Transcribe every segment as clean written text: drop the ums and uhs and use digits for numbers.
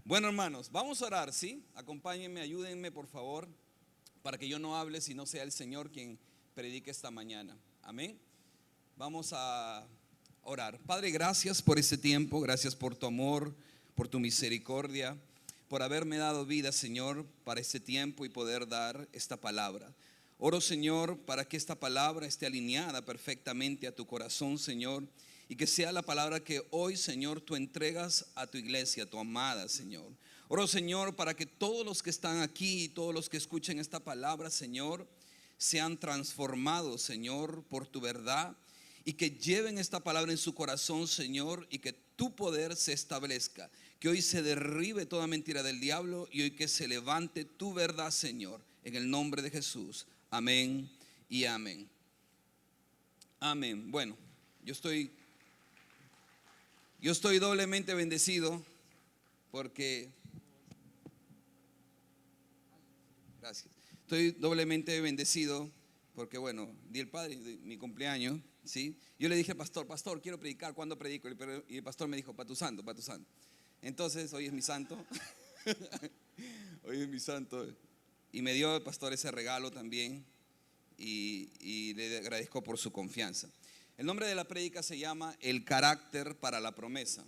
Bueno, hermanos, vamos a orar, ¿sí? Acompáñenme, ayúdenme, por favor, para que yo no hable, sino sea el Señor quien predique esta mañana. Amén. Vamos a orar. Padre, gracias por este tiempo, gracias por tu amor, por tu misericordia, por haberme dado vida, Señor, para este tiempo y poder dar esta palabra. Oro, Señor, para que esta palabra esté alineada perfectamente a tu corazón, Señor, y que sea la palabra que hoy, Señor, tú entregas a tu iglesia, tu amada, Señor. Oro, Señor, para que todos los que están aquí y todos los que escuchen esta palabra, Señor, sean transformados, Señor, por tu verdad, y que lleven esta palabra en su corazón, Señor, y que tu poder se establezca. Que hoy se derribe toda mentira del diablo y hoy que se levante tu verdad, Señor, en el nombre de Jesús. Amén y amén. Amén. Bueno, yo estoy doblemente bendecido porque, gracias, estoy doblemente bendecido porque, bueno, di el padre de mi cumpleaños, ¿sí? Yo le dije al pastor, quiero predicar, ¿cuándo predico? Y el pastor me dijo, para tu santo, para tu santo. Entonces, hoy es mi santo, hoy es mi santo, y me dio el pastor ese regalo también, y le agradezco por su confianza. El nombre de la prédica se llama El carácter para la promesa.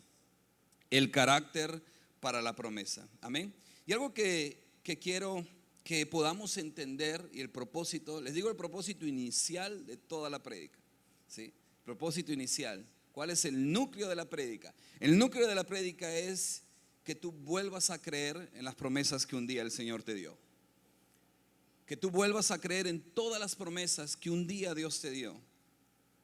El carácter para la promesa. Amén. Y algo que quiero que podamos entender, y el propósito, les digo el propósito inicial de toda la prédica, ¿sí? Propósito inicial. ¿Cuál es el núcleo de la prédica? El núcleo de la prédica es que tú vuelvas a creer en las promesas que un día el Señor te dio. Que tú vuelvas a creer en todas las promesas que un día Dios te dio.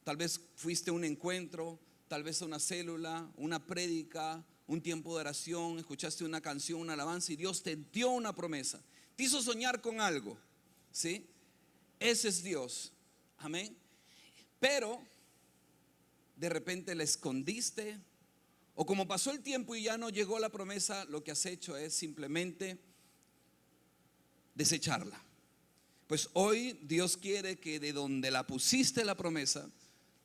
Tal vez fuiste a un encuentro, tal vez a una célula, una prédica, un tiempo de oración, escuchaste una canción, una alabanza y Dios te dio una promesa. Te hizo soñar con algo, ¿sí? Ese es Dios, amén. Pero de repente la escondiste, o como pasó el tiempo y ya no llegó la promesa, lo que has hecho es simplemente desecharla. Pues hoy Dios quiere que de donde la pusiste la promesa,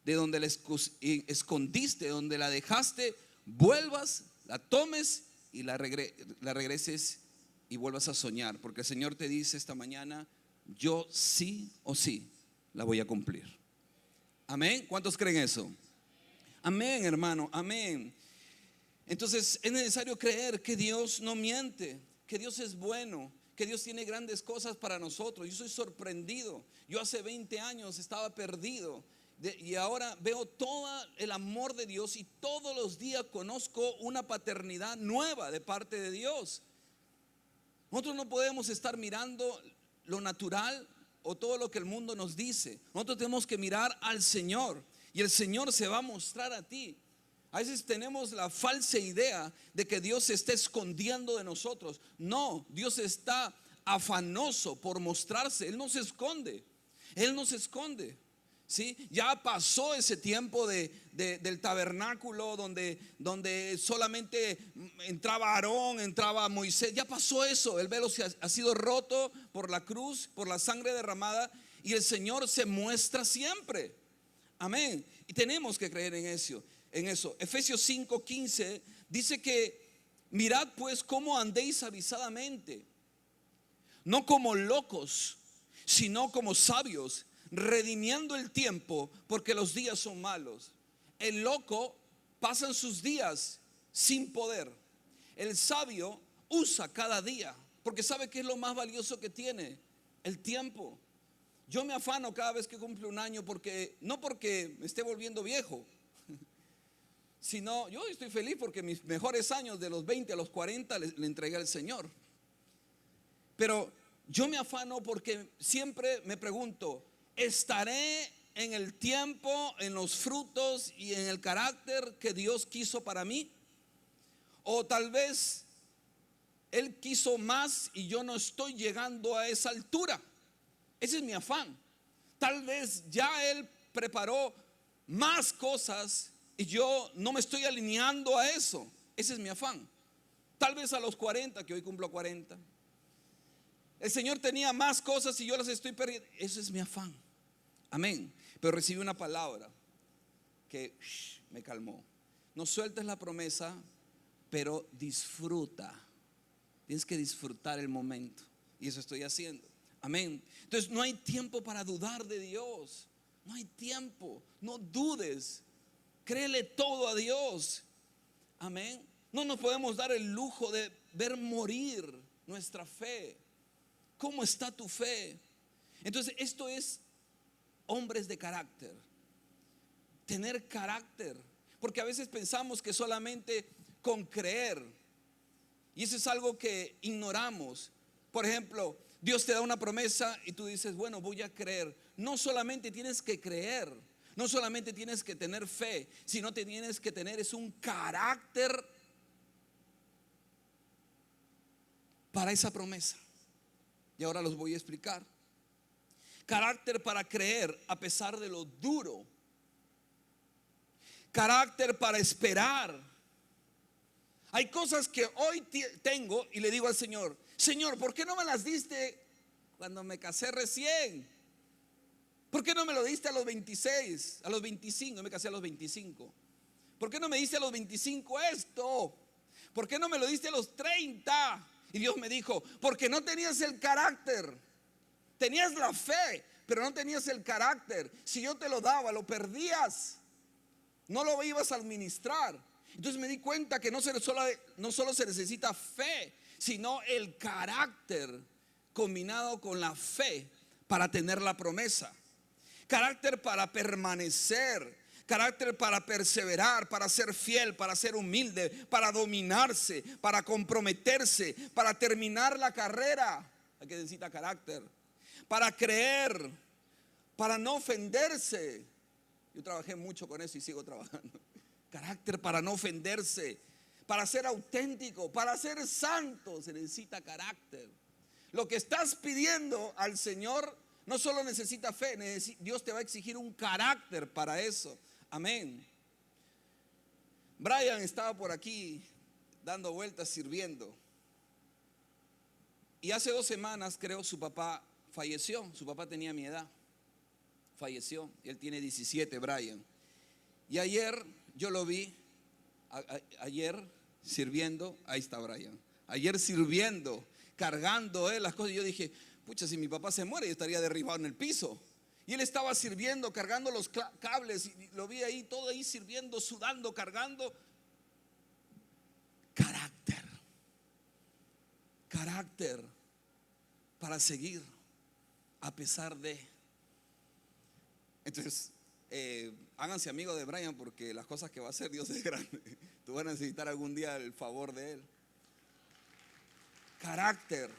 de donde la escondiste, de donde la dejaste, vuelvas, la tomes y la regreses y vuelvas a soñar. Porque el Señor te dice esta mañana, yo sí o sí la voy a cumplir. Amén. ¿Cuántos creen eso? Amén, hermano, amén. Entonces es necesario creer que Dios no miente, que Dios es bueno, que Dios tiene grandes cosas para nosotros. Yo soy sorprendido. Yo hace 20 años estaba perdido y ahora veo todo el amor de Dios y todos los días conozco una paternidad nueva de parte de Dios. Nosotros no podemos estar mirando lo natural o todo lo que el mundo nos dice. Nosotros tenemos que mirar al Señor y el Señor se va a mostrar a ti. A veces tenemos la falsa idea de que Dios se está escondiendo de nosotros. No, Dios está afanoso por mostrarse. Él no se esconde. Él no se esconde. ¿Sí? Ya pasó ese tiempo del tabernáculo donde solamente entraba Aarón, entraba Moisés. Ya pasó eso. El velo ha sido roto por la cruz, por la sangre derramada, y el Señor se muestra siempre. Amén. Y tenemos que creer en eso. Efesios 5:15 dice que mirad pues cómo andéis avisadamente, no como locos, sino como sabios, redimiendo el tiempo, porque los días son malos. El loco pasa sus días sin poder. El sabio usa cada día, porque sabe que es lo más valioso que tiene, el tiempo. Yo me afano cada vez que cumplo un año, no porque me esté volviendo viejo, sino yo estoy feliz porque mis mejores años de los 20 a los 40 le entregué al Señor. Pero yo me afano porque siempre me pregunto, ¿estaré en el tiempo, en los frutos y en el carácter que Dios quiso para mí? O tal vez Él quiso más y yo no estoy llegando a esa altura. Ese es mi afán. Tal vez ya Él preparó más cosas y yo no me estoy alineando a eso. Ese es mi afán. Tal vez a los 40, que hoy cumplo 40, el Señor tenía más cosas y yo las estoy perdiendo. Ese es mi afán. Amén. Pero recibí una palabra que me calmó. No sueltes la promesa, pero disfruta tienes que disfrutar el momento. Y eso estoy haciendo. Amén. Entonces no hay tiempo para dudar de Dios. No hay tiempo. No dudes. Créele todo a Dios. Amén. No nos podemos dar el lujo de ver morir nuestra fe. ¿Cómo está tu fe? Entonces esto es hombres de carácter. Tener carácter. Porque a veces pensamos que solamente con creer, y eso es algo que ignoramos. Por ejemplo, Dios te da una promesa y tú dices, bueno, voy a creer. No solamente tienes que creer, no solamente tienes que tener fe, sino que tienes que tener es un carácter para esa promesa. Y ahora los voy a explicar. Carácter para creer a pesar de lo duro. Carácter para esperar. Hay cosas que hoy tengo y le digo al Señor, Señor, ¿por qué no me las diste cuando me casé recién? ¿Por qué no me lo diste a los 26, a los 25? Yo me casé a los 25. ¿Por qué no me diste a los 25 esto? ¿Por qué no me lo diste a los 30? Y Dios me dijo, porque no tenías el carácter. Tenías la fe, pero no tenías el carácter. Si yo te lo daba, lo perdías. No lo ibas a administrar. Entonces me di cuenta que no solo se necesita fe, sino el carácter combinado con la fe para tener la promesa. Carácter para permanecer, carácter para perseverar, para ser fiel, para ser humilde, para dominarse, para comprometerse, para terminar la carrera. Hay que necesita carácter. Para creer, para no ofenderse. Yo trabajé mucho con eso y sigo trabajando. Carácter para no ofenderse, para ser auténtico, para ser santo, se necesita carácter. Lo que estás pidiendo al Señor no solo necesita fe, Dios te va a exigir un carácter para eso. Amén. Brian estaba por aquí dando vueltas sirviendo. Y hace 2 semanas, creo, su papá falleció. Su papá tenía mi edad. Falleció. Él tiene 17, Brian. Y ayer yo lo vi. Ayer sirviendo. Ahí está Brian. Ayer sirviendo, cargando las cosas. Y yo dije, pucha, si mi papá se muere, yo estaría derribado en el piso. Y él estaba sirviendo, cargando los cables. Y lo vi ahí, todo ahí sirviendo, sudando, cargando. Carácter. Carácter para seguir a pesar de. Entonces, háganse amigos de Brian, porque las cosas que va a hacer Dios es grande. Tú vas a necesitar algún día el favor de él. Carácter.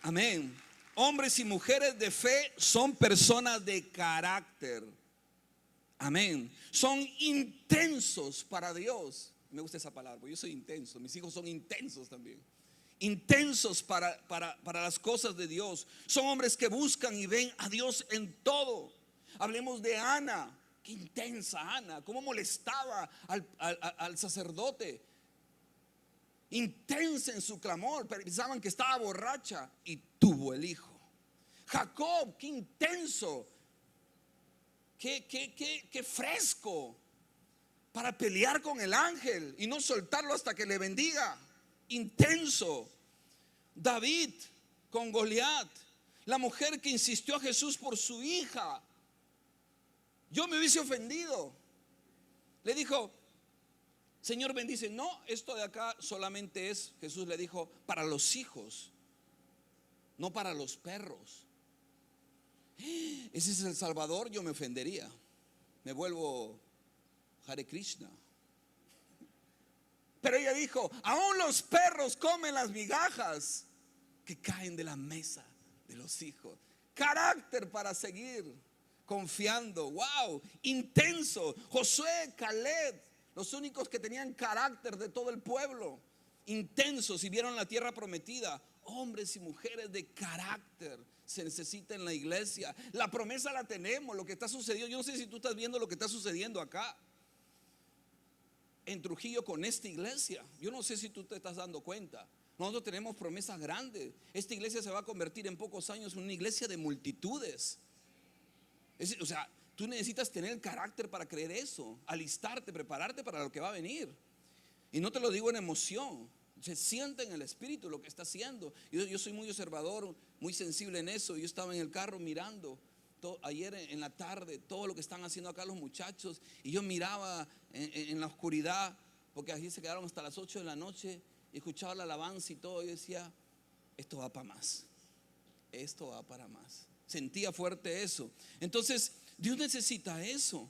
Amén. Hombres y mujeres de fe son personas de carácter. Amén. Son intensos para Dios. Me gusta esa palabra, porque yo soy intenso. Mis hijos son intensos también. Intensos para las cosas de Dios. Son hombres que buscan y ven a Dios en todo. Hablemos de Ana. Qué intensa Ana. Cómo molestaba al sacerdote. Intensa en su clamor. Pensaban que estaba borracha y tuvo el hijo. Jacob, qué intenso. Qué fresco para pelear con el ángel y no soltarlo hasta que le bendiga. Intenso. David con Goliat, la mujer que insistió a Jesús por su hija. Yo me hubiese ofendido. Le dijo, Señor, bendice. No, esto de acá solamente es, Jesús le dijo, para los hijos, no para los perros. Ese es el Salvador. Yo me ofendería. Me vuelvo Hare Krishna. Pero ella dijo, aún los perros comen las migajas que caen de la mesa de los hijos. Carácter para seguir confiando. Wow, intenso. Josué, Caleb, los únicos que tenían carácter de todo el pueblo. Intensos y vieron la tierra prometida. Hombres y mujeres de carácter se necesita en la iglesia. La promesa la tenemos. Lo que está sucediendo, yo no sé si tú estás viendo lo que está sucediendo acá en Trujillo con esta iglesia. Yo no sé si tú te estás dando cuenta. Nosotros tenemos promesas grandes. Esta iglesia se va a convertir en pocos años en una iglesia de multitudes. O sea, tú necesitas tener el carácter para creer eso, alistarte, prepararte para lo que va a venir. Y no te lo digo en emoción, se siente en el espíritu lo que está haciendo. Yo soy muy observador, muy sensible en eso. Yo estaba en el carro mirando ayer en la tarde todo lo que están haciendo acá los muchachos, y yo miraba en la oscuridad, porque allí se quedaron hasta las 8 de la noche, y escuchaba la alabanza y todo. Yo decía, esto va para más, esto va para más. Sentía fuerte eso. Entonces Dios necesita eso,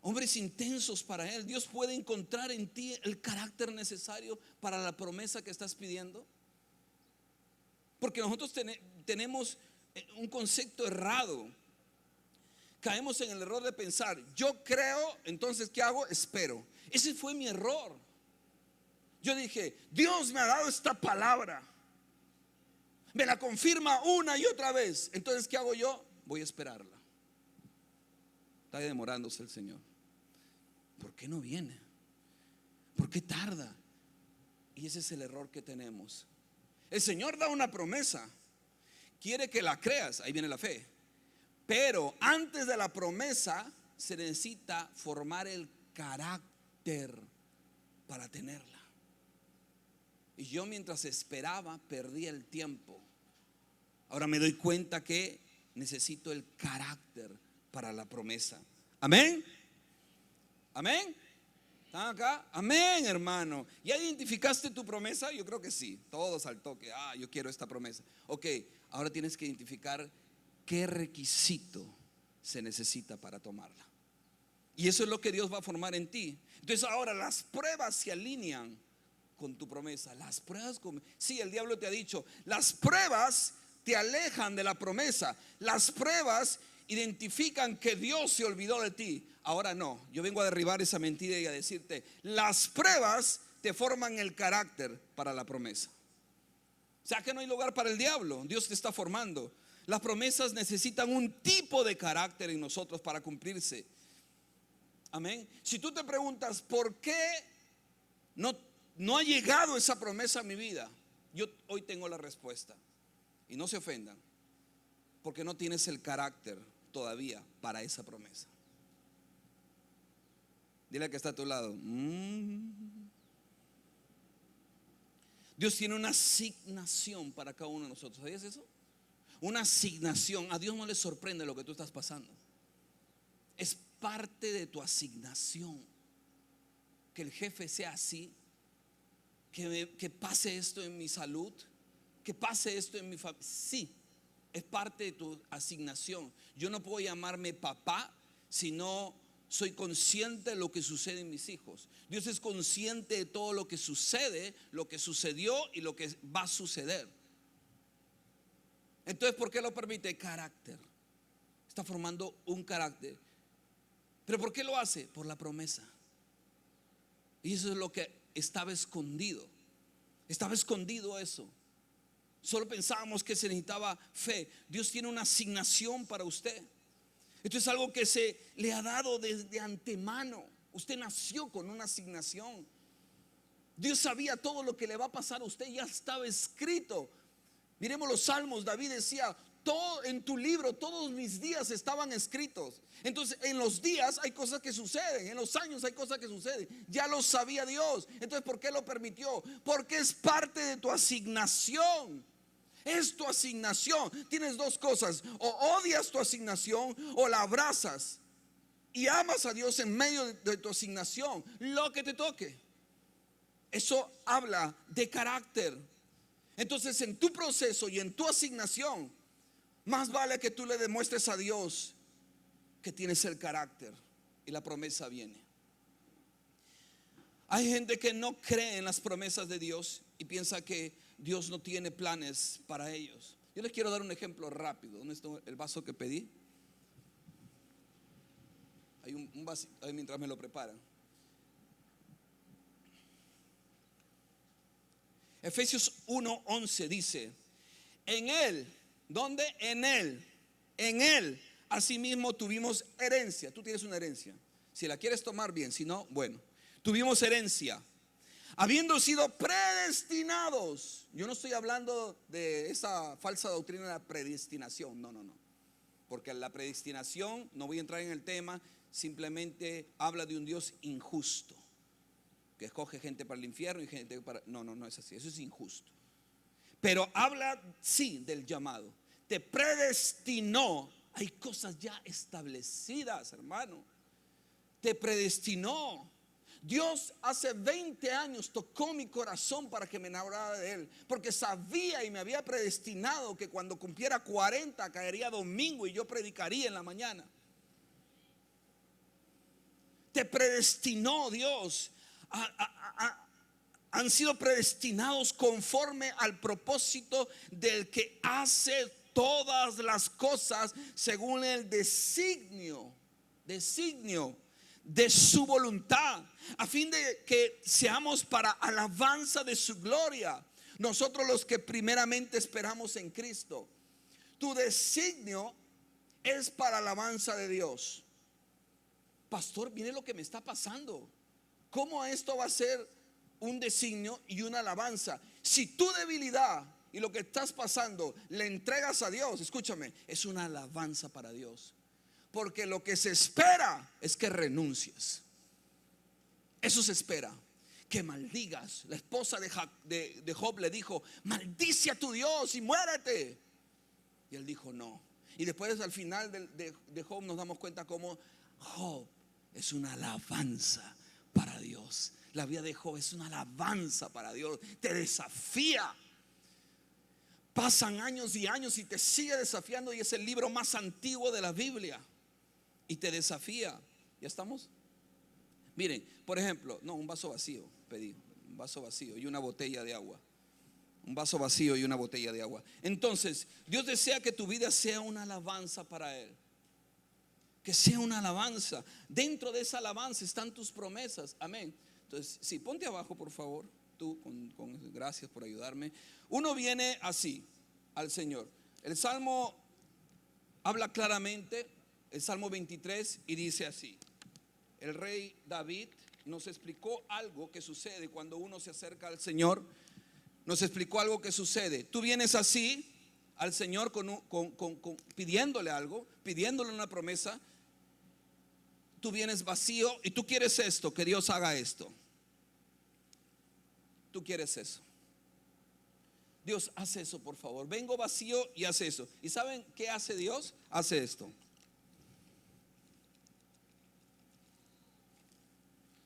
hombres intensos para Él. Dios puede encontrar en ti el carácter necesario para la promesa que estás pidiendo. Porque nosotros tenemos un concepto errado. Caemos en el error de pensar, yo creo, entonces ¿qué hago? Espero. Ese fue mi error. Yo dije, Dios me ha dado esta palabra, me la confirma una y otra vez, entonces ¿qué hago yo? Voy a esperarla. Está demorándose el Señor. ¿Por qué no viene? ¿Por qué tarda? Y ese es el error que tenemos. El Señor da una promesa, quiere que la creas, ahí viene la fe. Pero antes de la promesa se necesita formar el carácter para tenerla. Y yo, mientras esperaba, perdía el tiempo. Ahora me doy cuenta que necesito el carácter para la promesa. Amén. Amén. ¿Están acá? Amén, hermano. ¿Ya identificaste tu promesa? Yo creo que sí. Todos al toque. Yo quiero esta promesa. Ok, ahora tienes que identificar qué requisito se necesita para tomarla. Y eso es lo que Dios va a formar en ti. Entonces ahora las pruebas se alinean con tu promesa. Las pruebas, sí, el diablo te ha dicho, las pruebas te alejan de la promesa. Las pruebas identifican que Dios se olvidó de ti. Ahora no, yo vengo a derribar esa mentira y a decirte, las pruebas te forman el carácter para la promesa. O sea que no hay lugar para el diablo. Dios te está formando. Las promesas necesitan un tipo de carácter en nosotros para cumplirse. Amén. Si tú te preguntas por qué no ha llegado esa promesa a mi vida, yo hoy tengo la respuesta. Y no se ofendan, porque no tienes el carácter todavía para esa promesa. Dile al que está a tu lado, Dios tiene una asignación para cada uno de nosotros. ¿Sabías eso? Una asignación. A Dios no le sorprende lo que tú estás pasando. Es parte de tu asignación. Que el jefe sea así, que pase esto en mi salud, que pase esto en mi familia. Sí, es parte de tu asignación. Yo no puedo llamarme papá si no soy consciente de lo que sucede en mis hijos. Dios es consciente de todo lo que sucede, lo que sucedió y lo que va a suceder. Entonces, ¿por qué lo permite? Carácter. Está formando un carácter. ¿Pero por qué lo hace? Por la promesa. Y eso es lo que estaba escondido. Estaba escondido eso. Solo pensábamos que se necesitaba fe. Dios tiene una asignación para usted. Esto es algo que se le ha dado desde antemano. Usted nació con una asignación. Dios sabía todo lo que le va a pasar a usted, ya estaba escrito. Miremos los salmos. David decía, todo en tu libro, todos mis días estaban escritos. Entonces en los días hay cosas que suceden, en los años hay cosas que suceden. Ya lo sabía Dios. Entonces, ¿por qué lo permitió? Porque es parte de tu asignación. Es tu asignación. Tienes dos cosas: o odias tu asignación o la abrazas y amas a Dios en medio de tu asignación, lo que te toque. Eso habla de carácter. Entonces, en tu proceso y en tu asignación, más vale que tú le demuestres a Dios que tienes el carácter, y la promesa viene. Hay gente que no cree en las promesas de Dios y piensa que Dios no tiene planes para ellos. Yo les quiero dar un ejemplo rápido. ¿Dónde está el vaso que pedí? Hay un vaso ahí mientras me lo preparan. Efesios 1:11 dice: en Él, ¿dónde? En Él, asimismo tuvimos herencia. Tú tienes una herencia. Si la quieres tomar bien, si no, bueno. Tuvimos herencia, habiendo sido predestinados. Yo no estoy hablando de esa falsa doctrina de la predestinación. No. Porque la predestinación, no voy a entrar en el tema, simplemente habla de un Dios injusto. que escoge gente para el infierno y gente para... No, no es así, eso es injusto. Pero habla, sí, del llamado. Te predestinó. Hay cosas ya establecidas, hermano. Te predestinó. Dios hace 20 años tocó mi corazón para que me enamorara de Él, porque sabía y me había predestinado que cuando cumpliera 40 caería domingo y yo predicaría en la mañana. Te predestinó Dios. Han sido predestinados conforme al propósito del que hace todas las cosas según el designio de su voluntad, a fin de que seamos para alabanza de su gloria, nosotros los que primeramente esperamos en Cristo. Tu designio es para alabanza de Dios. Pastor, mire lo que me está pasando. ¿Cómo esto va a ser un designio y una alabanza? Si tu debilidad y lo que estás pasando le entregas a Dios, escúchame, es una alabanza para Dios. Porque lo que se espera es que renuncies. Eso se espera, que maldigas. La esposa de Job le dijo: maldice a tu Dios y muérete. Y él dijo no. Y después al final de Job nos damos cuenta cómo Job es una alabanza para Dios. La vida de Job es una alabanza para Dios. Te desafía. Pasan años y años y te sigue desafiando, y es el libro más antiguo de la Biblia y te desafía. ¿Ya estamos? Miren, por ejemplo, no, un vaso vacío pedí, un vaso vacío y una botella de agua. Un vaso vacío y una botella de agua. Entonces, Dios desea que tu vida sea una alabanza para Él. Que sea una alabanza. Dentro de esa alabanza están tus promesas. Amén. Entonces, sí, ponte abajo, por favor. Tú, gracias por ayudarme. Uno viene así al Señor. El Salmo habla claramente, el Salmo 23, y dice así: el rey David nos explicó algo que sucede cuando uno se acerca al Señor. Nos explicó algo que sucede. Tú vienes así al Señor pidiéndole algo, pidiéndole una promesa. Tú vienes vacío y tú quieres esto, que Dios haga esto. Tú quieres eso. Dios, hace eso, por favor. Vengo vacío y hace eso. ¿Y saben qué hace Dios? Hace esto.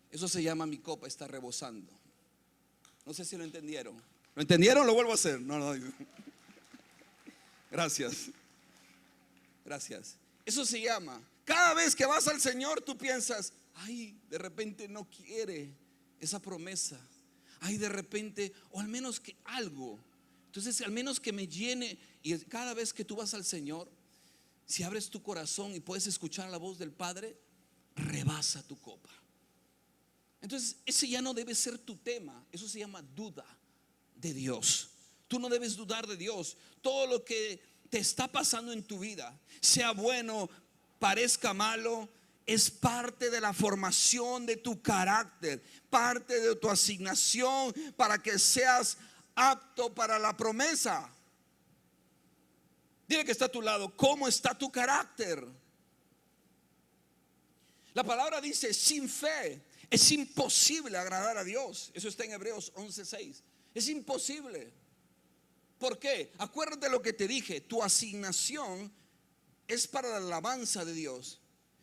Eso se llama: mi copa está rebosando. No sé si lo entendieron. ¿Lo entendieron? Lo vuelvo a hacer. No. Gracias. Gracias. Eso se llama: cada vez que vas al Señor, tú piensas: ay, de repente no quiere esa promesa. Ay, de repente, o al menos que algo. Entonces, al menos que me llene. Y cada vez que tú vas al Señor, si abres tu corazón y puedes escuchar la voz del Padre, rebasa tu copa. Entonces, ese ya no debe ser tu tema. Eso se llama duda de Dios. Tú no debes dudar de Dios. Todo lo que te está pasando en tu vida, sea bueno, parezca malo, es parte de la formación de tu carácter, parte de tu asignación para que seas apto para la promesa. Dile que está a tu lado: ¿cómo está tu carácter? La palabra dice: sin fe es imposible agradar a Dios. Eso está en Hebreos 11:6. Es imposible. ¿Por qué? Acuérdate lo que te dije. Tu asignación es para la alabanza de Dios.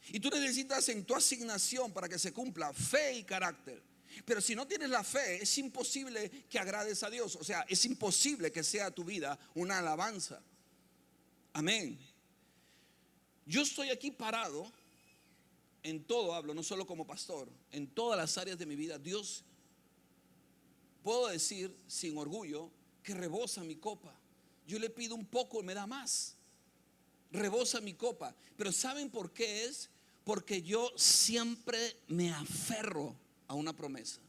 Y tú necesitas en tu asignación, para que se cumpla, fe y carácter. Pero si no tienes la fe, es imposible que agrades a Dios. O sea, es imposible que sea tu vida una alabanza. Amén. Yo estoy aquí parado. En todo hablo, no solo como pastor, en todas las áreas de mi vida. Dios, puedo decir sin orgullo, que rebosa mi copa. Yo le pido un poco y me da más. Rebosa mi copa. Pero ¿saben por qué es? Porque yo siempre me aferro a una promesa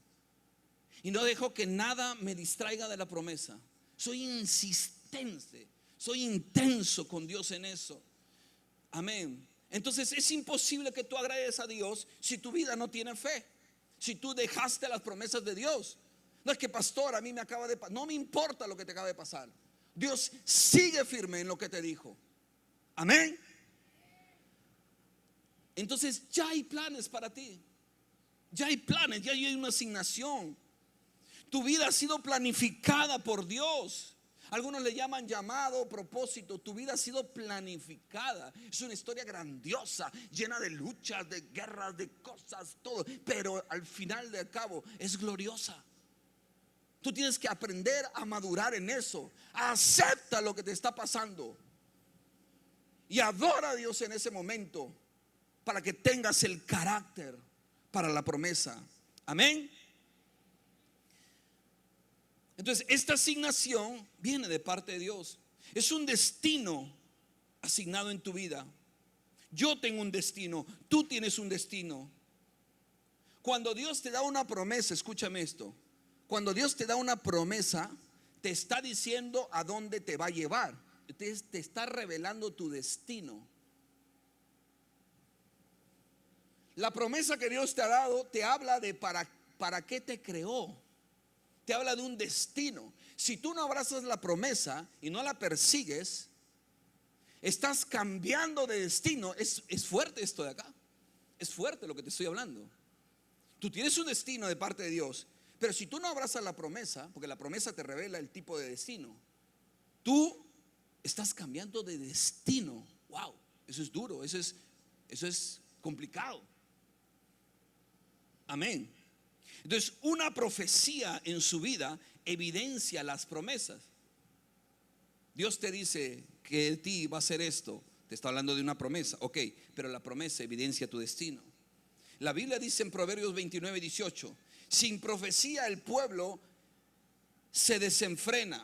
y no dejo que nada me distraiga de la promesa. Soy insistente, soy intenso con Dios en eso. Amén. Entonces es imposible que tú agrades a Dios si tu vida no tiene fe, si tú dejaste las promesas de Dios. No es que, pastor, a mí me acaba de pasar. No me importa lo que te acaba de pasar. Dios sigue firme en lo que te dijo. Amén. Entonces ya hay planes para ti. Ya hay planes, ya hay una asignación. Tu vida ha sido planificada por Dios. Algunos le llaman llamado, propósito. Tu vida ha sido planificada. Es una historia grandiosa, llena de luchas, de guerras, de cosas, todo. Pero al final del cabo es gloriosa. Tú tienes que aprender a madurar en eso. Acepta lo que te está pasando y adora a Dios en ese momento, para que tengas el carácter para la promesa. Amén. Entonces, esta asignación viene de parte de Dios. Es un destino asignado en tu vida. Yo tengo un destino, tú tienes un destino. Cuando Dios te da una promesa, escúchame esto. Cuando Dios te da una promesa, te está diciendo a dónde te va a llevar. Te está revelando tu destino. La promesa que Dios te ha dado te habla de para qué te creó. Te habla de un destino. Si tú no abrazas la promesa y no la persigues, estás cambiando de destino. Es fuerte esto de acá. Es fuerte lo que te estoy hablando. Tú tienes un destino de parte de Dios, pero si tú no abrazas la promesa, porque la promesa te revela el tipo de destino, tú estás cambiando de destino. Wow, eso es duro, eso es complicado. Amén. Entonces, una profecía en su vida evidencia las promesas. Dios te dice que de ti va a ser esto. Te está hablando de una promesa, ok, pero la promesa evidencia tu destino. La Biblia dice en Proverbios 29:18: sin profecía el pueblo se desenfrena,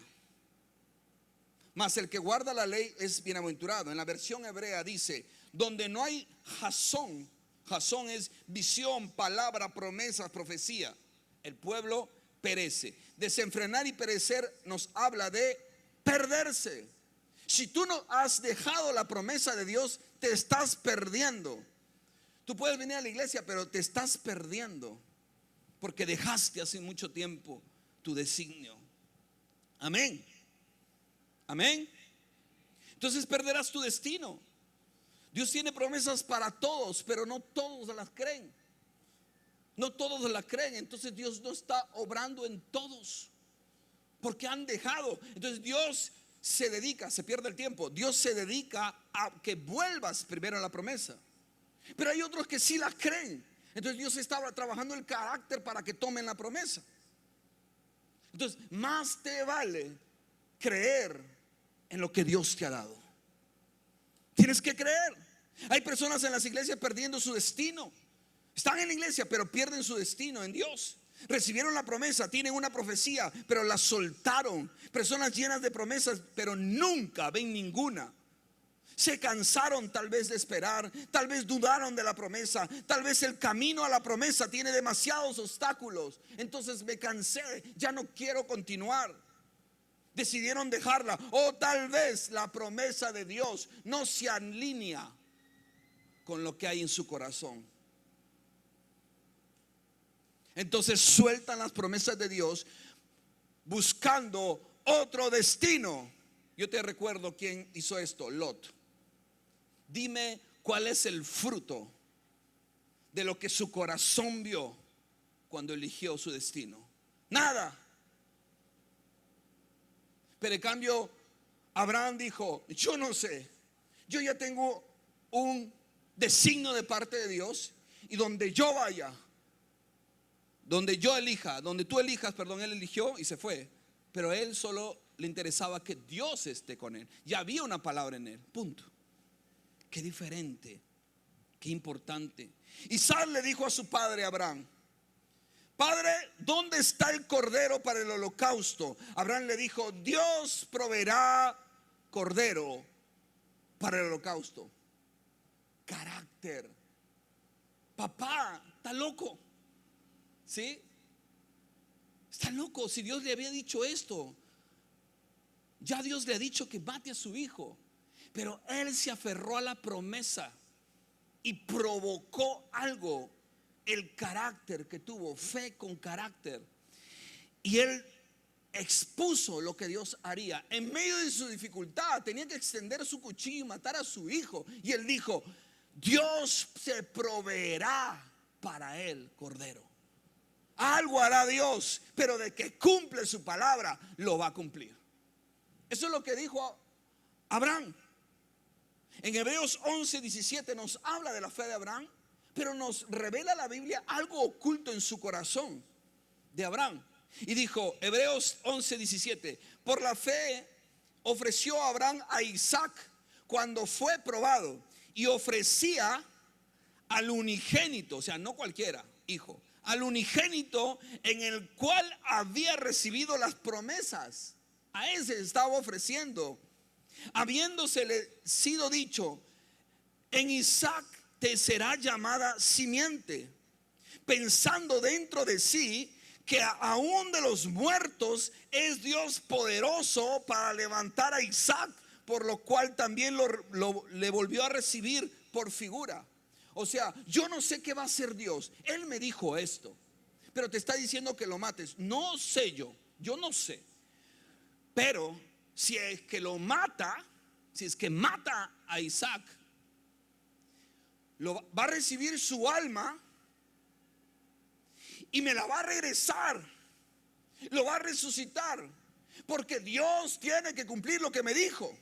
mas el que guarda la ley es bienaventurado. En la versión hebrea dice: donde no hay Jasón es visión, palabra, promesas, profecía, el pueblo perece. Desenfrenar y perecer nos habla de perderse. Si tú no has dejado la promesa de Dios, te estás perdiendo. Tú puedes venir a la iglesia, pero te estás perdiendo porque dejaste hace mucho tiempo tu designio. Amén. Amén. Entonces perderás tu destino. Dios tiene promesas para todos, pero no todos las creen. No todos las creen. Entonces Dios no está obrando en todos, porque han dejado. Entonces Dios se dedica, se pierde el tiempo. Dios se dedica a que vuelvas primero a la promesa. Pero hay otros que sí las creen. Entonces Dios estaba trabajando el carácter para que tomen la promesa. Entonces más te vale creer en lo que Dios te ha dado. Tienes que creer. Hay personas en las iglesias perdiendo su destino. Están en la iglesia, pero pierden su destino en Dios. Recibieron la promesa, tienen una profecía, pero la soltaron. Personas llenas de promesas, pero nunca ven ninguna. Se cansaron tal vez de esperar, tal vez dudaron de la promesa, tal vez el camino a la promesa tiene demasiados obstáculos. Entonces me cansé, ya no quiero continuar. Decidieron dejarla, o tal vez la promesa de Dios no se alinea con lo que hay en su corazón. Entonces sueltan las promesas de Dios buscando otro destino. Yo te recuerdo quién hizo esto: Lot. Dime cuál es el fruto de lo que su corazón vio cuando eligió su destino. Nada. Pero en cambio Abraham dijo: yo no sé, yo ya tengo un designio de parte de Dios, y donde yo vaya, donde yo elija, donde tú elijas, perdón, él eligió y se fue. Pero a él solo le interesaba que Dios esté con él. Ya había una palabra en él, punto. Qué diferente, qué importante. Isaac le dijo a su padre Abraham: Padre, ¿dónde está el cordero para el holocausto? Abraham le dijo: Dios proveerá cordero para el holocausto. Carácter. Papá, está loco. ¿Sí? Está loco. Si Dios le había dicho esto, ya Dios le ha dicho que mate a su hijo, pero él se aferró a la promesa y provocó algo. El carácter que tuvo, fe con carácter. Y él expuso lo que Dios haría. En medio de su dificultad tenía que extender su cuchillo y matar a su hijo. Y él dijo: Dios se proveerá para él cordero. Algo hará Dios, pero de que cumple su palabra, lo va a cumplir. Eso es lo que dijo Abraham. En Hebreos 11:17 nos habla de la fe de Abraham, pero nos revela la Biblia algo oculto en su corazón de Abraham. Y dijo, Hebreos 11:17, por la fe ofreció Abraham a Isaac cuando fue probado, y ofrecía al unigénito, o sea, no cualquiera hijo, al unigénito en el cual había recibido las promesas. A ese estaba ofreciendo, habiéndosele sido dicho, en Isaac te será llamada simiente, pensando dentro de sí que aún de los muertos es Dios poderoso para levantar a Isaac, por lo cual también le volvió a recibir por figura. O sea, yo no sé qué va a hacer Dios. Él me dijo esto, pero te está diciendo que lo mates. No sé yo no sé. Pero si es que lo mata, si es que mata a Isaac, va a recibir su alma y me la va a regresar, lo va a resucitar, porque Dios tiene que cumplir lo que me dijo.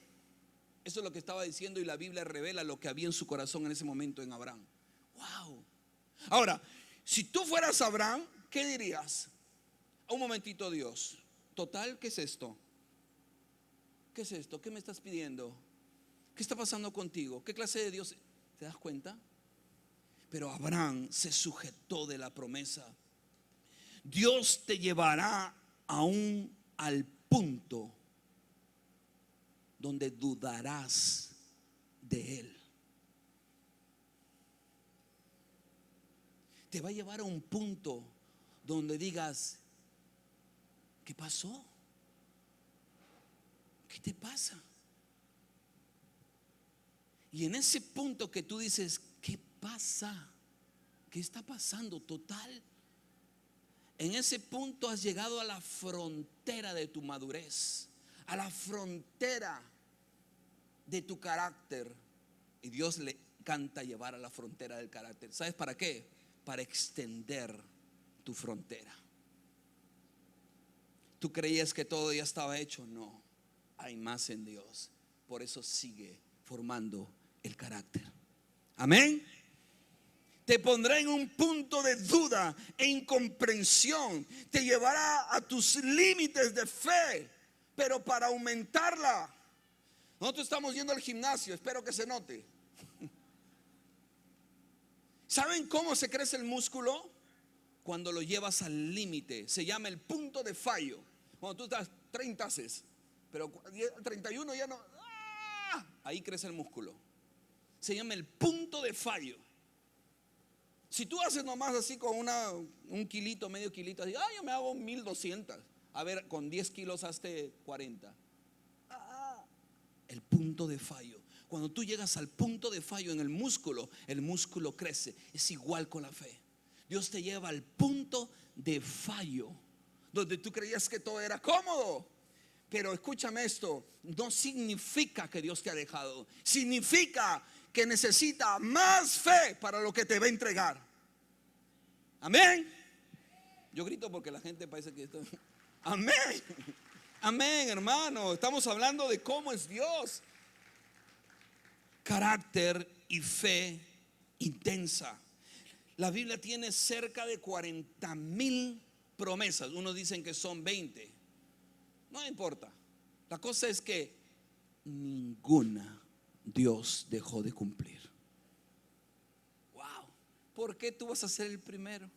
Eso es lo que estaba diciendo, y la Biblia revela lo que había en su corazón en ese momento en Abraham. Wow. Ahora, si tú fueras Abraham, ¿qué dirías? Un momentito, Dios, total, ¿qué es esto? ¿Qué es esto? ¿Qué me estás pidiendo? ¿Qué está pasando contigo? ¿Qué clase de Dios? ¿Te das cuenta? Pero Abraham se sujetó de la promesa. Dios te llevará aún al punto donde dudarás de Él. Te va a llevar a un punto donde digas, ¿qué pasó? ¿Qué te pasa? Y en ese punto que tú dices, ¿qué pasa? ¿Qué está pasando? Total, en ese punto has llegado a la frontera de tu madurez, a la frontera de tu carácter. Y Dios le encanta llevar a la frontera del carácter. ¿Sabes para qué? Para extender tu frontera. ¿Tú creías que todo ya estaba hecho? No, hay más en Dios. Por eso sigue formando el carácter. Amén. Te pondrá en un punto de duda e incomprensión. Te llevará a tus límites de fe, pero para aumentarla. Nosotros estamos yendo al gimnasio, espero que se note. ¿Saben cómo se crece el músculo? Cuando lo llevas al límite. Se llama el punto de fallo. Cuando tú estás 30 haces, pero 31 ya no. Ahí crece el músculo. Se llama el punto de fallo. Si tú haces nomás así con un kilito, medio kilito, así, yo me hago 1200. A ver, con 10 kilos hazte 40. El punto de fallo. Cuando tú llegas al punto de fallo en el músculo crece. Es igual con la fe. Dios te lleva al punto de fallo, donde tú creías que todo era cómodo. Pero escúchame esto, no significa que Dios te ha dejado. Significa que necesita más fe para lo que te va a entregar. Amén. Yo grito porque la gente parece que está. Amén. Amén, hermano. Estamos hablando de cómo es Dios. Carácter y fe intensa. La Biblia tiene cerca de 40,000 promesas. Unos dicen que son 20. No importa. La cosa es que ninguna Dios dejó de cumplir. Wow. ¿Por qué tú vas a ser el primero?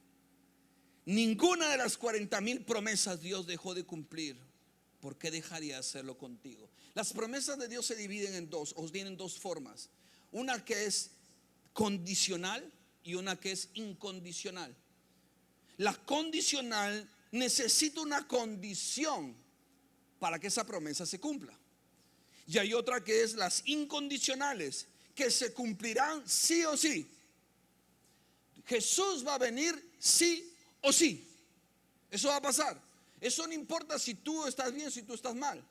Ninguna de las 40,000 promesas Dios dejó de cumplir. ¿Por qué dejaría de hacerlo contigo? Las promesas de Dios se dividen en dos, o tienen dos formas. Una que es condicional y una que es incondicional. La condicional necesita una condición para que esa promesa se cumpla. Y hay otra que es las incondicionales, que se cumplirán sí o sí. Jesús va a venir sí o sí. Eso va a pasar. Eso no importa si tú estás bien, si tú estás mal.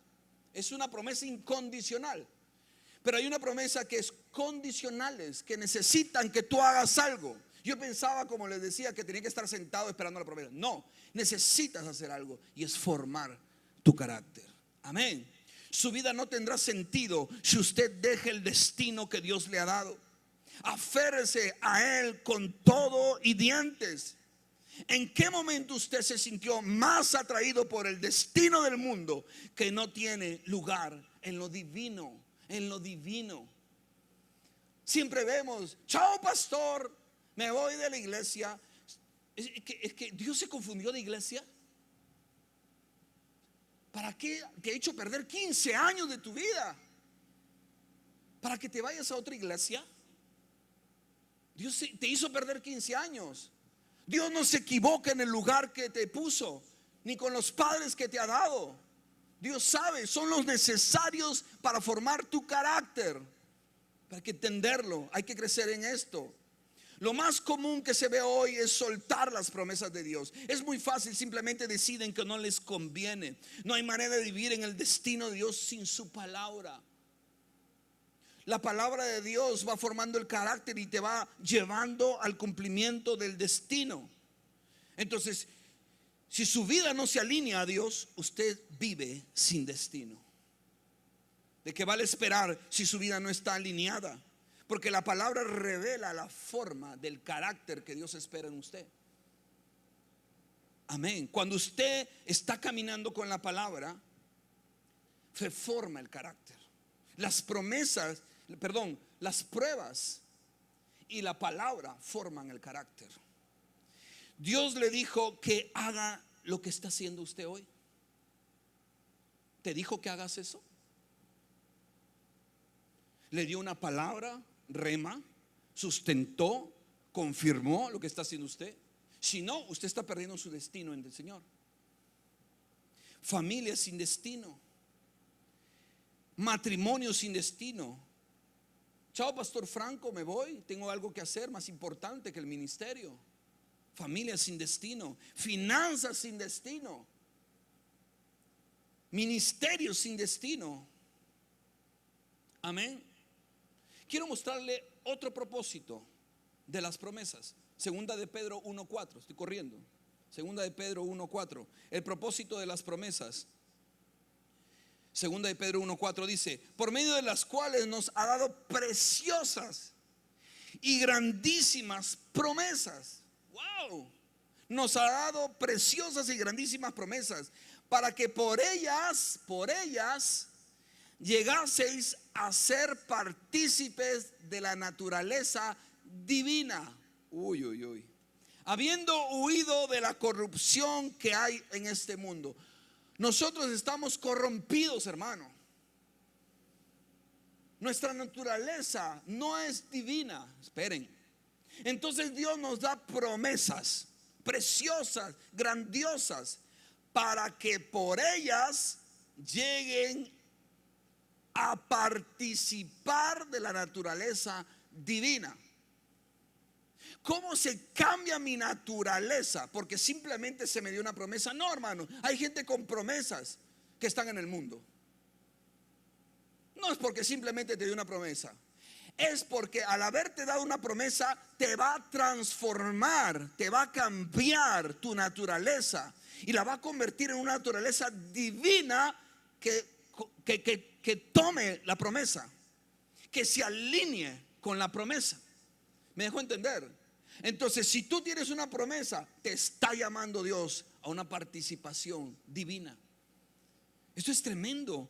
Es una promesa incondicional. Pero hay una promesa que es condicionales, que necesitan que tú hagas algo. Yo pensaba, como les decía, que tenía que estar sentado esperando la promesa. No, necesitas hacer algo, y es formar tu carácter. Amén. Su vida no tendrá sentido si usted deja el destino que Dios le ha dado. Aférrese a Él con todo y dientes. ¿En qué momento usted se sintió más atraído por el destino del mundo que no tiene lugar en lo divino? En lo divino. Siempre vemos: chao pastor, me voy de la iglesia. Es que Dios se confundió de iglesia. ¿Para qué te ha hecho perder 15 años de tu vida? ¿Para que te vayas a otra iglesia? Dios te hizo perder 15 años. Dios no se equivoca en el lugar que te puso, ni con los padres que te ha dado. Dios sabe, son los necesarios para formar tu carácter. Hay que entenderlo, hay que crecer en esto. Lo más común que se ve hoy es soltar las promesas de Dios. Es muy fácil, simplemente deciden que no les conviene. No hay manera de vivir en el destino de Dios sin su palabra. La palabra de Dios va formando el carácter y te va llevando al cumplimiento del destino. Entonces, si su vida no se alinea a Dios, usted vive sin destino. ¿De qué vale esperar si su vida no está alineada? Porque la palabra revela la forma del carácter que Dios espera en usted. Amén. Cuando usted está caminando con la palabra, se forma el carácter. Las pruebas y la palabra forman el carácter. Dios le dijo que haga lo que está haciendo usted hoy. ¿Te dijo que hagas eso? Le dio una palabra, rema, sustentó, confirmó lo que está haciendo usted. Si no, usted está perdiendo su destino en el Señor. Familia sin destino, matrimonio sin destino. Chao pastor Franco, me voy, tengo algo que hacer más importante que el ministerio. Familia sin destino, finanzas sin destino, ministerio sin destino. Amén. Quiero mostrarle otro propósito de las promesas. Segunda de Pedro 1:4. Estoy corriendo. Segunda de Pedro 1:4. El propósito de las promesas. Segunda de Pedro 1:4 dice: por medio de las cuales nos ha dado preciosas y grandísimas promesas. Wow. Nos ha dado preciosas y grandísimas promesas, para que por ellas llegaseis a ser partícipes de la naturaleza divina. Uy, uy, uy. Habiendo huido de la corrupción que hay en este mundo. Nosotros estamos corrompidos, hermano. Nuestra naturaleza no es divina. Esperen. Entonces Dios nos da promesas preciosas, grandiosas, para que por ellas lleguen a participar de la naturaleza divina. ¿Cómo se cambia mi naturaleza? Porque simplemente se me dio una promesa. No, hermano, hay gente con promesas que están en el mundo. No es porque simplemente te dio una promesa, es porque al haberte dado una promesa te va a transformar, te va a cambiar tu naturaleza y la va a convertir en una naturaleza divina que tome la promesa, que se alinee con la promesa. ¿Me dejo entender? Entonces, si tú tienes una promesa, te está llamando Dios a una participación divina. Esto es tremendo.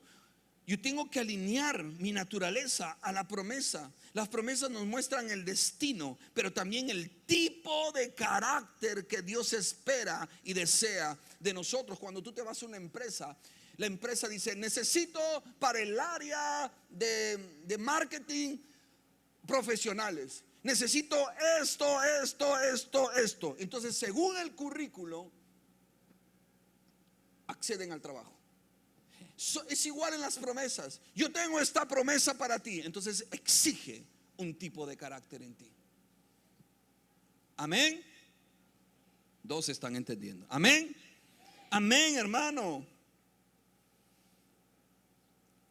Yo tengo que alinear mi naturaleza a la promesa. Las promesas nos muestran el destino, pero también el tipo de carácter que Dios espera y desea de nosotros. Cuando tú te vas a una empresa, la empresa dice: necesito para el área de marketing profesionales. Necesito esto. Entonces, según el currículo, acceden al trabajo. Es igual en las promesas. Yo tengo esta promesa para ti. Entonces exige un tipo de carácter en ti. Amén. Dos están entendiendo. Amén. Amén, hermano.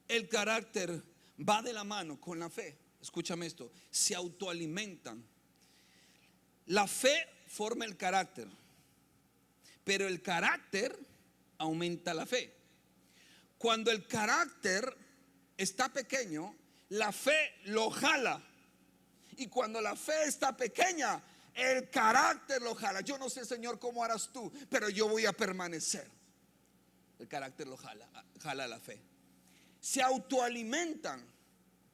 El carácter va de la mano con la fe. Escúchame esto. Se autoalimentan. La fe forma el carácter, pero el carácter aumenta la fe. Cuando el carácter está pequeño, la fe lo jala. Y cuando la fe está pequeña, el carácter lo jala. Yo no sé, Señor, cómo harás tú, pero yo voy a permanecer. El carácter lo jala, jala la fe. Se autoalimentan.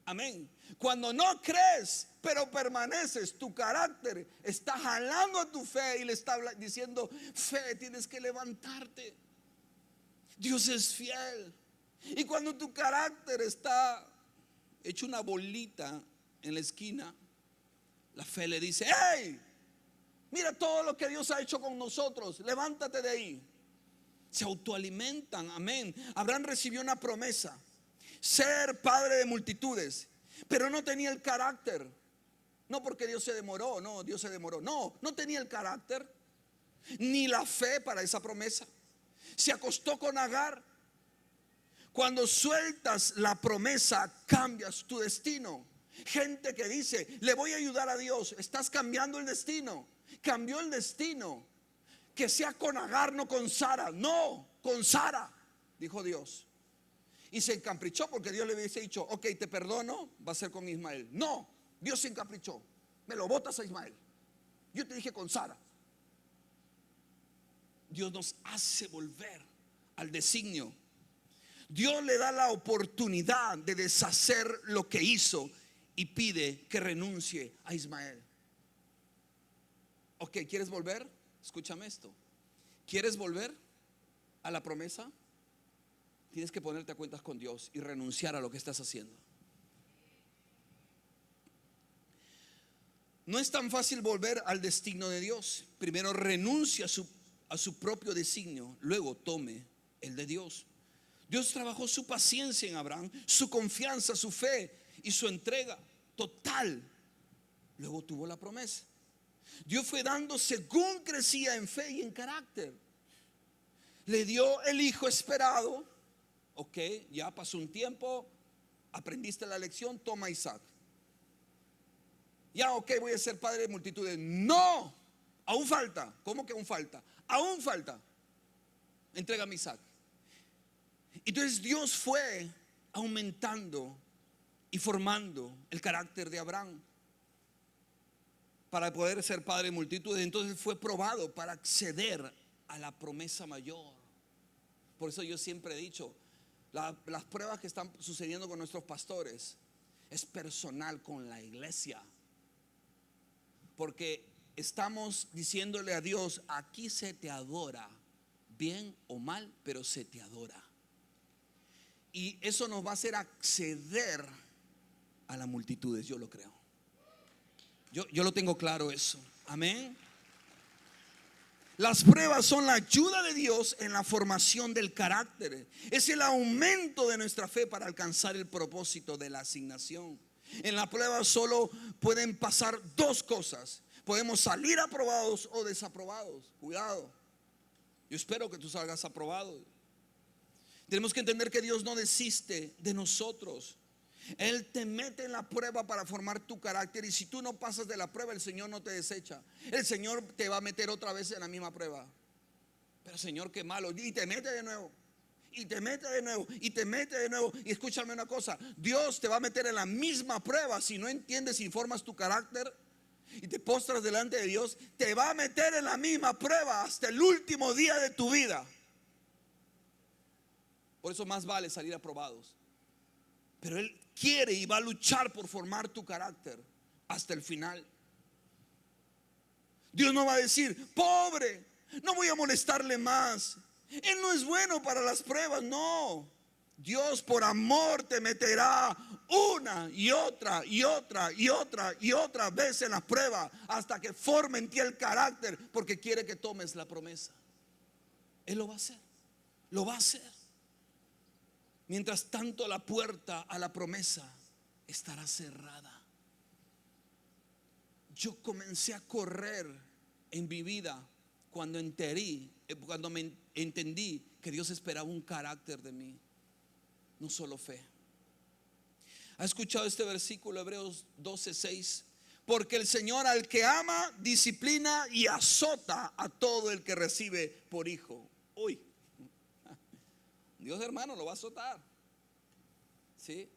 Amén. Cuando no crees, pero permaneces, tu carácter está jalando a tu fe y le está diciendo: fe, tienes que levantarte. Dios es fiel. Y cuando tu carácter está hecho una bolita en la esquina, la fe le dice: hey, mira todo lo que Dios ha hecho con nosotros, levántate de ahí. Se autoalimentan. Amén. Abraham recibió una promesa: ser padre de multitudes, pero no tenía el carácter. No porque Dios se demoró, no, Dios se demoró. No tenía el carácter ni la fe para esa promesa. Se acostó con Agar. Cuando sueltas la promesa, cambias tu destino. Gente que dice: le voy a ayudar a Dios. Estás cambiando el destino. Cambió el destino. Que sea con Agar, no con Sara. No, con Sara, dijo Dios. Y se encaprichó porque Dios le hubiese dicho: ok, te perdono, va a ser con Ismael. No, Dios se encaprichó: me lo botas a Ismael. Yo te dije con Sara. Dios nos hace volver al designio. Dios le da la oportunidad de deshacer lo que hizo y pide que renuncie a Ismael. Ok, ¿quieres volver? Escúchame esto. ¿Quieres volver a la promesa? Tienes que ponerte a cuentas con Dios y renunciar a lo que estás haciendo. No es tan fácil volver al destino de Dios. Primero renuncia a su propio designio, luego tome el de Dios. Dios trabajó su paciencia en Abraham, su confianza, su fe y su entrega total. Luego tuvo la promesa. Dios fue dando según crecía en fe y en carácter. Le dio el hijo esperado. Ok, ya pasó un tiempo, aprendiste la lección, toma a Isaac. Ya, ok, voy a ser padre de multitudes. No, aún falta. ¿Cómo que aún falta? Aún falta. Entrégame a Isaac. Entonces Dios fue aumentando y formando el carácter de Abraham para poder ser padre de multitudes. Entonces fue probado para acceder a la promesa mayor. Por eso yo siempre he dicho: las pruebas que están sucediendo con nuestros pastores es personal con la iglesia, porque estamos diciéndole a Dios: aquí se te adora, bien o mal, pero se te adora. Y eso nos va a hacer acceder a las multitudes, yo lo creo. Yo lo tengo claro eso. Amén. Las pruebas son la ayuda de Dios en la formación del carácter. Es el aumento de nuestra fe para alcanzar el propósito de la asignación. En la prueba solo pueden pasar dos cosas: podemos salir aprobados o desaprobados. Cuidado, yo espero que tú salgas aprobado. Tenemos que entender que Dios no desiste de nosotros. Él te mete en la prueba para formar tu carácter. Y si tú no pasas de la prueba, el Señor no te desecha. El Señor te va a meter otra vez en la misma prueba. Pero Señor, qué malo. Y te mete de nuevo. Y te mete de nuevo. Y te mete de nuevo. Y escúchame una cosa: Dios te va a meter en la misma prueba. Si no entiendes y formas tu carácter y te postras delante de Dios, te va a meter en la misma prueba hasta el último día de tu vida. Por eso más vale salir aprobados. Pero Él quiere y va a luchar por formar tu carácter hasta el final. Dios no va a decir: pobre, no voy a molestarle más, Él no es bueno para las pruebas. No, Dios por amor te meterá una y otra y otra y otra y otra vez en la prueba hasta que forme en ti el carácter, porque quiere que tomes la promesa. Él lo va a hacer, lo va a hacer. Mientras tanto, la puerta a la promesa estará cerrada. Yo comencé a correr en mi vida cuando me entendí que Dios esperaba un carácter de mí, no solo fe. ¿Ha escuchado este versículo, Hebreos 12:6? porque el Señor al que ama disciplina y azota a todo el que recibe por hijo. Uy, Dios, hermano, lo va a azotar. Sí,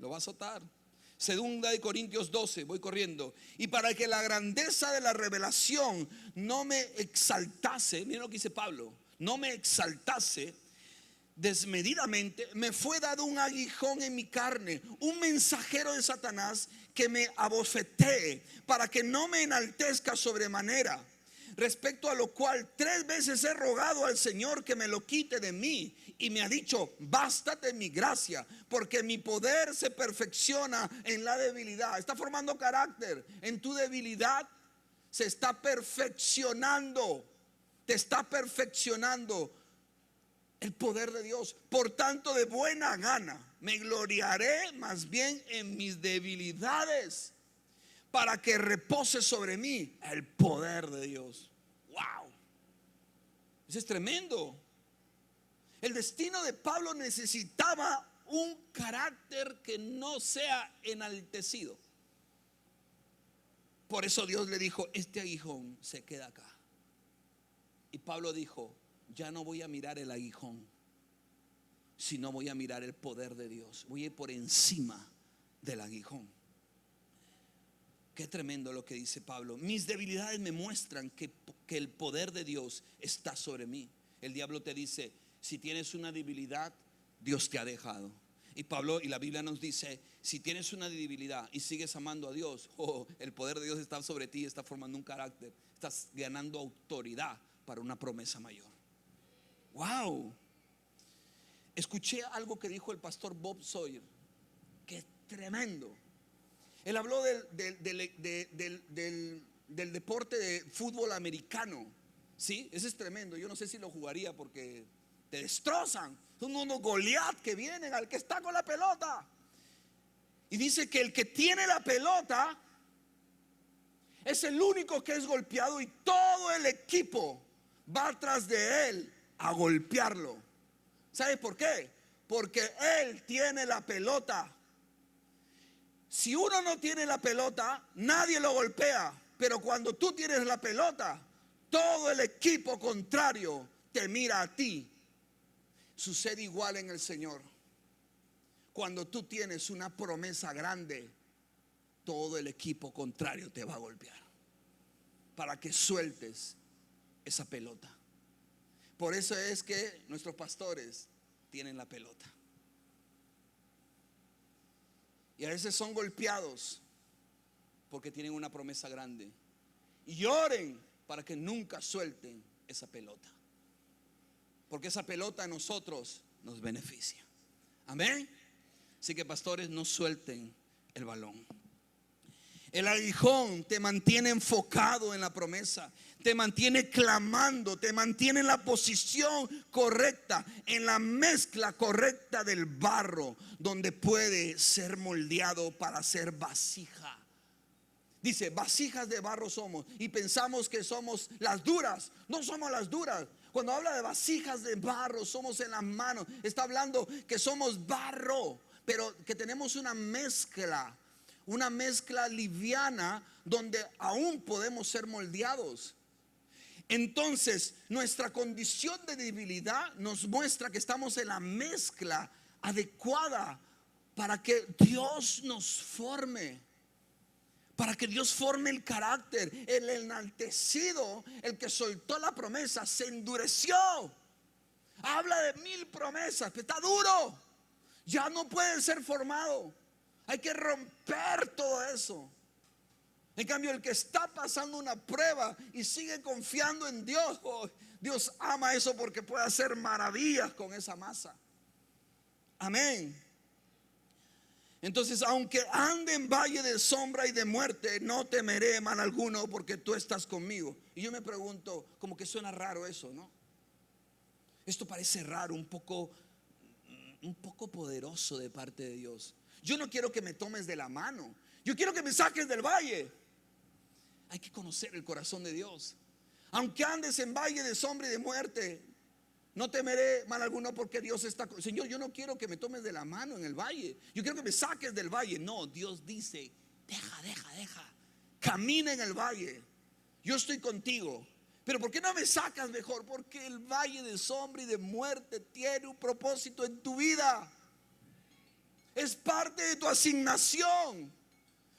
lo va a azotar. Segunda de Corintios 12, voy corriendo. Y para que la grandeza de la revelación no me exaltase, miren lo que dice Pablo, no me exaltase desmedidamente, me fue dado un aguijón en mi carne, un mensajero de Satanás que me abofetee, para que no me enaltezca sobremanera. Respecto a lo cual 3 veces he rogado al Señor que me lo quite de mí, y me ha dicho: bástate mi gracia, porque mi poder se perfecciona en la debilidad. Está formando carácter en tu debilidad. Se está perfeccionando, te está perfeccionando el poder de Dios. Por tanto, de buena gana me gloriaré más bien en mis debilidades, para que repose sobre mí el poder de Dios. Wow, eso es tremendo. El destino de Pablo necesitaba un carácter que no sea enaltecido. Por eso Dios le dijo: este aguijón se queda acá. Y Pablo dijo: ya no voy a mirar el aguijón, sino voy a mirar el poder de Dios. Voy a ir por encima del aguijón. Qué tremendo lo que dice Pablo. Mis debilidades me muestran que el poder de Dios está sobre mí. El diablo te dice: si tienes una debilidad, Dios te ha dejado. Y Pablo y la Biblia nos dice: si tienes una debilidad y sigues amando a Dios, el poder de Dios está sobre ti, está formando un carácter, estás ganando autoridad para una promesa mayor. Wow. Escuché algo que dijo el pastor Bob Sawyer, que es tremendo. Él habló del deporte de fútbol americano. Sí, ese es tremendo. Yo no sé si lo jugaría porque te destrozan. Son unos Goliat que vienen al que está con la pelota. Y dice que el que tiene la pelota es el único que es golpeado, y todo el equipo va atrás de él a golpearlo. ¿Sabe por qué? Porque él tiene la pelota. Si uno no tiene la pelota, nadie lo golpea. Pero cuando tú tienes la pelota, todo el equipo contrario te mira a ti. Sucede igual en el Señor. Cuando tú tienes una promesa grande, todo el equipo contrario te va a golpear para que sueltes esa pelota. Por eso es que nuestros pastores tienen la pelota. Y a veces son golpeados porque tienen una promesa grande. Y oren para que nunca suelten esa pelota, porque esa pelota a nosotros nos beneficia. Amén. Así que, pastores, no suelten el balón. El aguijón te mantiene enfocado en la promesa, te mantiene clamando, te mantiene en la posición correcta, en la mezcla correcta del barro, donde puede ser moldeado para ser vasija. Dice: vasijas de barro somos, y pensamos que somos las duras. No somos las duras. Cuando habla de vasijas de barro, somos en las manos, está hablando que somos barro, pero que tenemos una mezcla liviana donde aún podemos ser moldeados. Entonces, nuestra condición de debilidad nos muestra que estamos en la mezcla adecuada para que Dios nos forme, para que Dios forme el carácter. El enaltecido, el que soltó la promesa, se endureció. Habla de 1000 promesas, pero está duro, ya no puede ser formado. Hay que romper todo eso. En cambio, el que está pasando una prueba y sigue confiando en Dios, Dios ama eso, porque puede hacer maravillas con esa masa. Amén. Entonces, aunque ande en valle de sombra y de muerte, no temeré mal alguno, porque tú estás conmigo. Y yo me pregunto, como que suena raro eso, ¿no? Esto parece raro, un poco poderoso de parte de Dios. Yo no quiero que me tomes de la mano, yo quiero que me saques del valle. Hay que conocer el corazón de Dios. Aunque andes en valle de sombra y de muerte, no temeré mal alguno, porque Dios está con. Señor, yo no quiero que me tomes de la mano en el valle, yo quiero que me saques del valle. No, Dios dice: deja. camina en el valle. Yo estoy contigo. Pero ¿por qué no me sacas mejor? Porque el valle de sombra y de muerte tiene un propósito en tu vida. Es parte de tu asignación.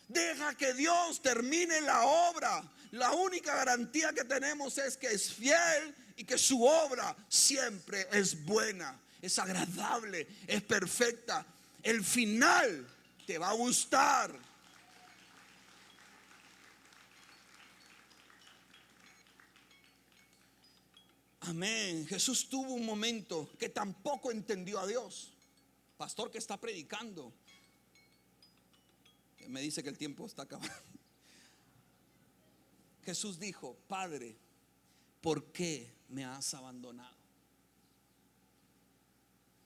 Deja que Dios termine la obra. La única garantía que tenemos es que es fiel y que su obra siempre es buena, es agradable, es perfecta. El final te va a gustar. Amén. Jesús tuvo un momento que tampoco entendió a Dios. Pastor que está predicando, me dice que el tiempo está acabando. Jesús dijo: Padre, ¿por qué me has abandonado?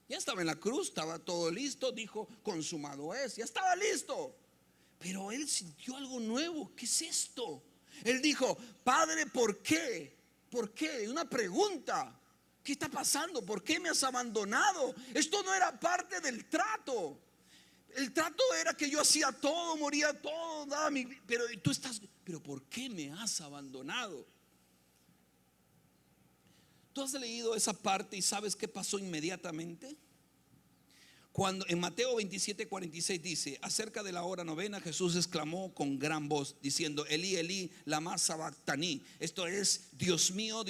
Ya estaba en la cruz, estaba todo listo, dijo: consumado es, ya estaba listo. Pero él sintió algo nuevo. ¿Qué es esto? Él dijo: Padre, ¿por qué? ¿Por qué? Una pregunta. ¿Qué está pasando? ¿Por qué me has abandonado? Esto no era parte del trato. El trato era que yo hacía todo, moría todo, daba mi, pero tú estás, pero ¿por qué me has abandonado? ¿Tú has leído esa parte y sabes qué pasó inmediatamente? Cuando en Mateo 27:46 dice: acerca de la hora novena, Jesús exclamó con gran voz diciendo: Elí, Elí, lama sabactaní. Esto es: Dios mío,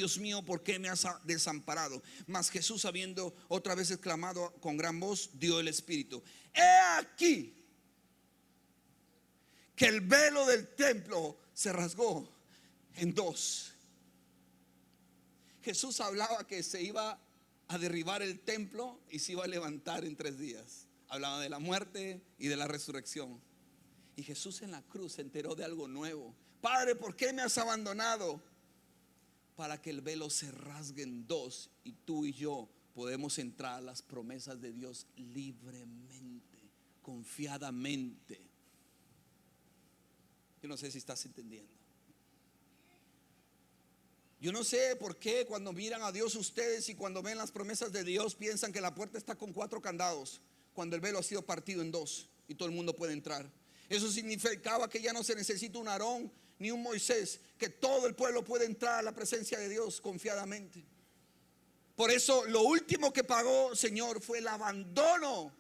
¿por qué me has desamparado? Mas Jesús, habiendo otra vez exclamado con gran voz, dio el espíritu. He aquí que el velo del templo se rasgó en dos. Jesús hablaba que se iba a derribar el templo y se iba a levantar en 3 días. Hablaba de la muerte y de la resurrección. Y Jesús en la cruz se enteró de algo nuevo. Padre, ¿por qué me has abandonado? Para que el velo se rasgue en dos y tú y yo podemos entrar a las promesas de Dios libremente, confiadamente. Yo no sé si estás entendiendo. Yo no sé por qué cuando miran a Dios ustedes y cuando ven las promesas de Dios piensan que la puerta está con 4 candados, cuando el velo ha sido partido en 2 y todo el mundo puede entrar. Eso significaba que ya no se necesita un Aarón ni un Moisés, que todo el pueblo puede entrar a la presencia de Dios confiadamente. Por eso lo último que pagó, Señor, fue el abandono.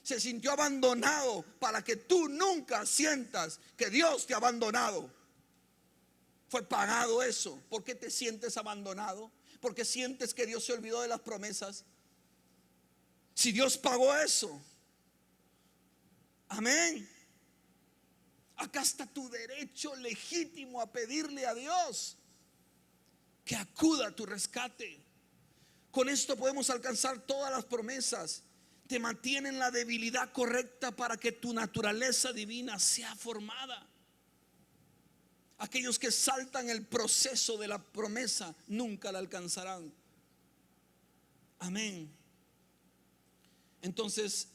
Se sintió abandonado para que tú nunca sientas que Dios te ha abandonado. Fue pagado eso. ¿Por qué te sientes abandonado? ¿Por qué sientes que Dios se olvidó de las promesas? Si Dios pagó eso. Amén. Acá está tu derecho legítimo a pedirle a Dios que acuda a tu rescate. Con esto podemos alcanzar todas las promesas. Te mantienen la debilidad correcta para que tu naturaleza divina sea formada. Aquellos que saltan el proceso de la promesa nunca la alcanzarán. Amén. Entonces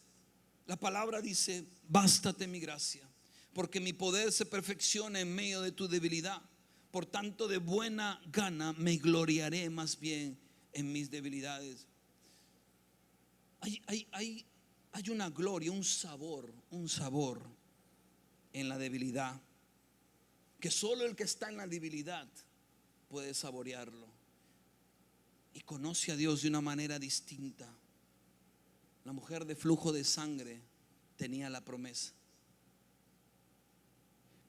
la palabra dice: bástate mi gracia, porque mi poder se perfecciona en medio de tu debilidad. Por tanto, de buena gana me gloriaré más bien en mis debilidades. Hay una gloria, un sabor en la debilidad, que solo el que está en la debilidad puede saborearlo y conoce a Dios de una manera distinta. La mujer de flujo de sangre tenía la promesa,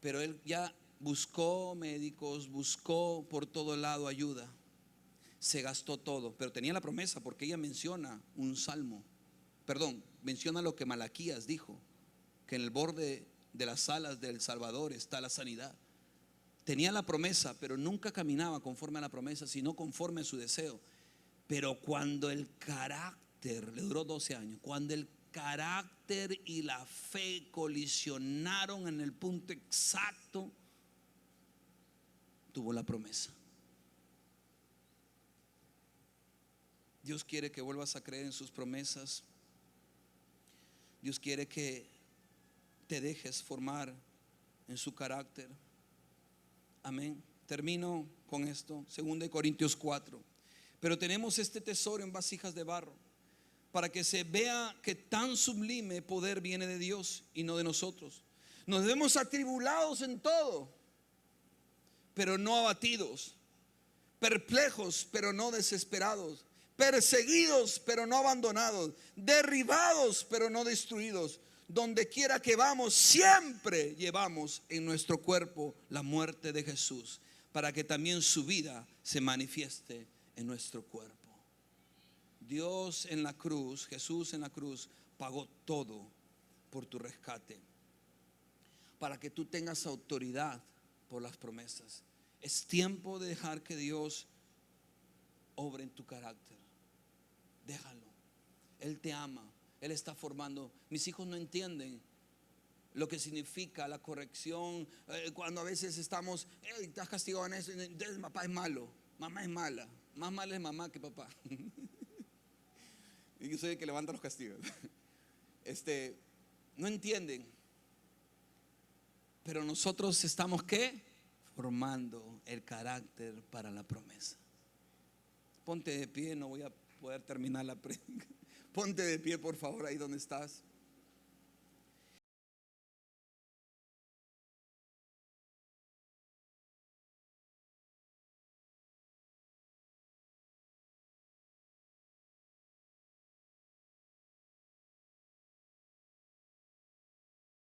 pero él ya buscó médicos, buscó por todo lado ayuda, se gastó todo, pero tenía la promesa porque ella menciona un salmo, menciona lo que Malaquías dijo, que en el borde de las alas del Salvador está la sanidad. Tenía la promesa, pero nunca caminaba conforme a la promesa, sino conforme a su deseo. Pero cuando el carácter, le duró 12 años, cuando el carácter y la fe colisionaron en el punto exacto, tuvo la promesa. Dios quiere que vuelvas a creer en sus promesas. Dios quiere que te dejes formar en su carácter. Amén. Termino con esto. 2 Corintios 4. Pero tenemos este tesoro en vasijas de barro, para que se vea que tan sublime poder viene de Dios y no de nosotros. Nos vemos atribulados en todo, pero no abatidos, perplejos, pero no desesperados, perseguidos, pero no abandonados, derribados, pero no destruidos. Donde quiera que vamos, siempre llevamos en nuestro cuerpo la muerte de Jesús, para que también su vida se manifieste en nuestro cuerpo. Dios en la cruz, Jesús en la cruz, pagó todo por tu rescate, para que tú tengas autoridad por las promesas. Es tiempo de dejar que Dios obre en tu carácter. Déjalo. Él te ama. Él está formando. Mis hijos no entienden lo que significa la corrección. Cuando a veces estamos, estás castigado en eso, entonces papá es malo, mamá es mala. Más mala es mamá que papá. Y yo soy el que levanta los castigos. No entienden. Pero nosotros estamos ¿qué? Formando el carácter para la promesa. Ponte de pie, no voy a poder terminar la prédica. Ponte de pie, por favor, ahí donde estás.